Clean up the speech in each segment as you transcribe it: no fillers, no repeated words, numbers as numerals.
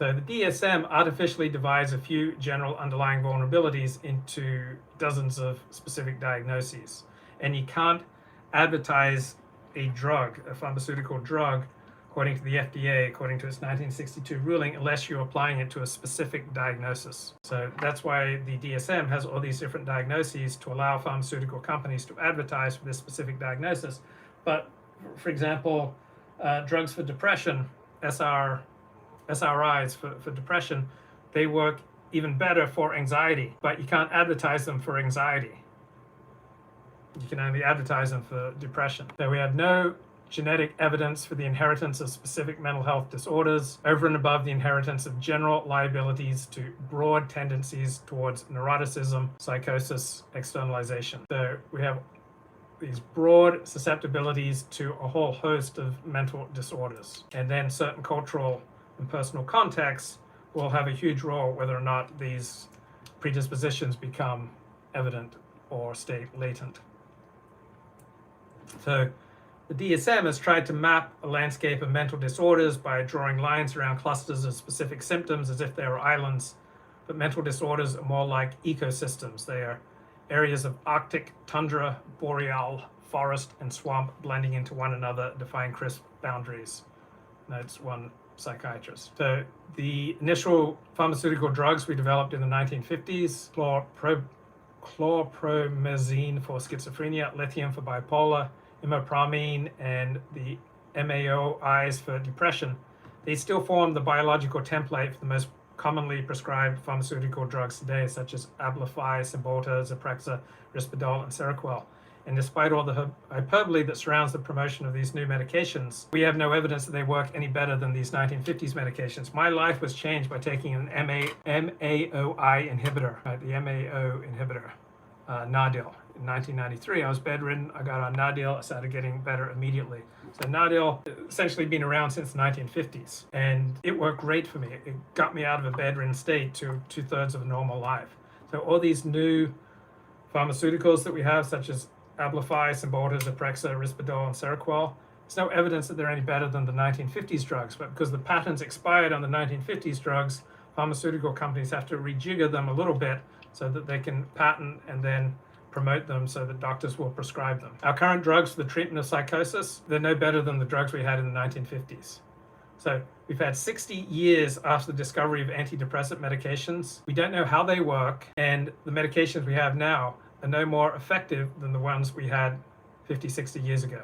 So the DSM artificially divides a few general underlying vulnerabilities into dozens of specific diagnoses. And you can't advertise a drug, a pharmaceutical drug, according to the FDA, according to its 1962 ruling, unless you're applying it to a specific diagnosis. So that's why the DSM has all these different diagnoses to allow pharmaceutical companies to advertise for this specific diagnosis. But for example, drugs for depression, SRIs for depression, they work even better for anxiety, but you can't advertise them for anxiety. You can only advertise them for depression. So we have no genetic evidence for the inheritance of specific mental health disorders over and above the inheritance of general liabilities to broad tendencies towards neuroticism, psychosis, externalization. So we have these broad susceptibilities to a whole host of mental disorders. And then certain cultural and personal contexts will have a huge role whether or not these predispositions become evident or stay latent. So the DSM has tried to map a landscape of mental disorders by drawing lines around clusters of specific symptoms as if they were islands, but mental disorders are more like ecosystems. They are areas of Arctic tundra, boreal, forest, and swamp blending into one another, defying crisp boundaries, notes one psychiatrist. So the initial pharmaceutical drugs we developed in the 1950s, chlorpromazine for schizophrenia, lithium for bipolar, imipramine, and the MAOIs for depression, they still form the biological template for the most commonly prescribed pharmaceutical drugs today, such as Abilify, Cymbalta, Zyprexa, Risperdal, and Seroquel. And despite all the hyperbole that surrounds the promotion of these new medications, we have no evidence that they work any better than these 1950s medications. My life was changed by taking an MAOI inhibitor, the MAO inhibitor, Nardil. In 1993, I was bedridden. I got on Nardil. I started getting better immediately. So Nardil essentially been around since the 1950s, and it worked great for me. It got me out of a bedridden state to 2/3 of a normal life. So all these new pharmaceuticals that we have, such as Abilify, Cymbalta, Zyprexa, Risperdal, and Seroquel, there's no evidence that they're any better than the 1950s drugs, but because the patents expired on the 1950s drugs, pharmaceutical companies have to rejigger them a little bit so that they can patent and then promote them so that doctors will prescribe them. Our current drugs for the treatment of psychosis, they're no better than the drugs we had in the 1950s. So we've had 60 years after the discovery of antidepressant medications. We don't know how they work, and the medications we have now are no more effective than the ones we had 50, 60 years ago.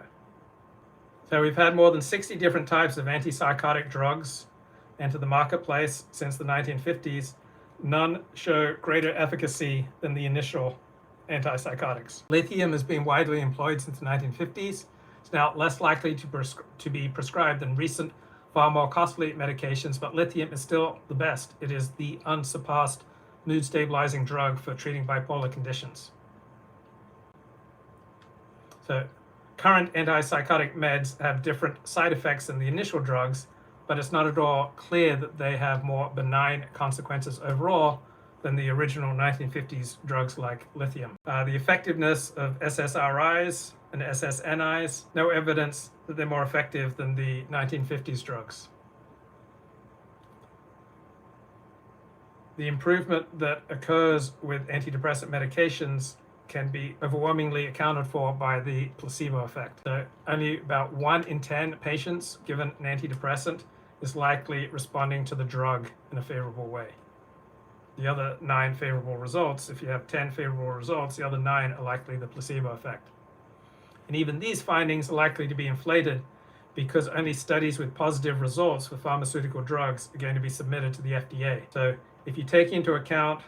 So we've had more than 60 different types of antipsychotic drugs enter the marketplace since the 1950s. None show greater efficacy than the initial antipsychotics. Lithium has been widely employed since the 1950s. It's now less likely to be prescribed than recent, far more costly medications, but lithium is still the best. It is the unsurpassed mood-stabilizing drug for treating bipolar conditions. So current antipsychotic meds have different side effects than the initial drugs, but it's not at all clear that they have more benign consequences overall than the original 1950s drugs like lithium. The effectiveness of SSRIs and SSNIs, no evidence that they're more effective than the 1950s drugs. The improvement that occurs with antidepressant medications can be overwhelmingly accounted for by the placebo effect. So only about 1 in 10 patients given an antidepressant is likely responding to the drug in a favorable way. The other 9 favorable results, if you have 10 favorable results, the other 9 are likely the placebo effect. And even these findings are likely to be inflated because only studies with positive results for pharmaceutical drugs are going to be submitted to the FDA. So if you take into account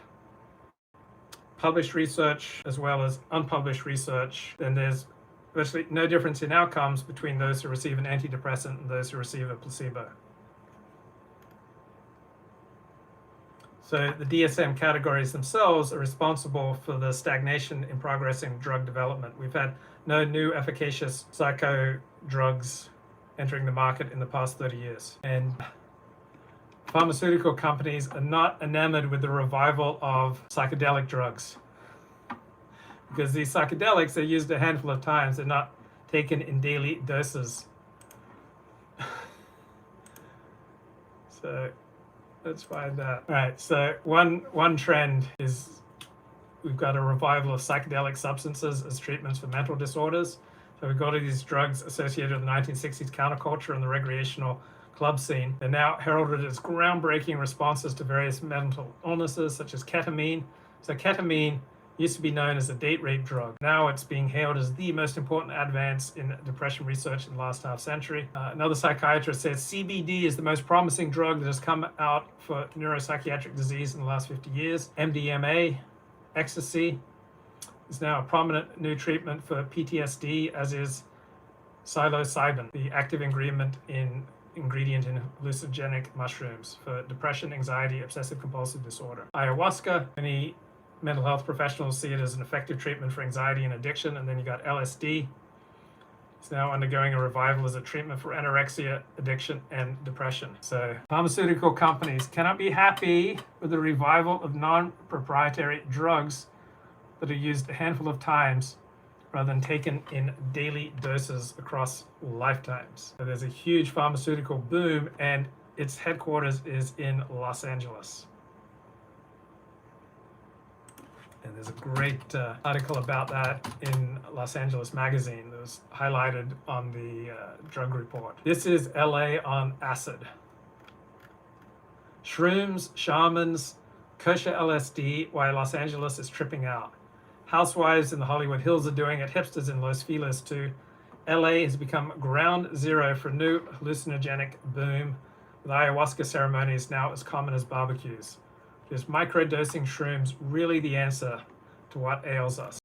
published research as well as unpublished research, then there's virtually no difference in outcomes between those who receive an antidepressant and those who receive a placebo. So the DSM categories themselves are responsible for the stagnation in progressing drug development. We've had no new efficacious psycho drugs entering the market in the past 30 years. And pharmaceutical companies are not enamored with the revival of psychedelic drugs, because these psychedelics are used a handful of times. They're not taken in daily doses. So Let's find that. All right, so one trend is we've got a revival of psychedelic substances as treatments for mental disorders. So we've got all these drugs associated with the 1960s counterculture and the recreational club scene. They're now heralded as groundbreaking responses to various mental illnesses, such as ketamine. So ketamine used to be known as a date rape drug. Now it's being hailed as the most important advance in depression research in the last half century. Another psychiatrist says CBD is the most promising drug that has come out for neuropsychiatric disease in the last 50 years. MDMA, ecstasy, is now a prominent new treatment for PTSD, as is psilocybin, the active ingredient in hallucinogenic mushrooms for depression, anxiety, obsessive compulsive disorder. Ayahuasca, many mental health professionals see it as an effective treatment for anxiety and addiction. And then you got LSD. It's now undergoing a revival as a treatment for anorexia, addiction, and depression. So pharmaceutical companies cannot be happy with the revival of non-proprietary drugs that are used a handful of times rather than taken in daily doses across lifetimes. So there's a huge pharmaceutical boom, and its headquarters is in Los Angeles. And there's a great article about that in Los Angeles Magazine that was highlighted on the drug report. This is LA on acid. Shrooms, shamans, kosher LSD, while Los Angeles is tripping out. Housewives in the Hollywood Hills are doing it, hipsters in Los Feliz too. LA has become ground zero for a new hallucinogenic boom, with ayahuasca ceremonies now as common as barbecues. Is microdosing shrooms really the answer to what ails us?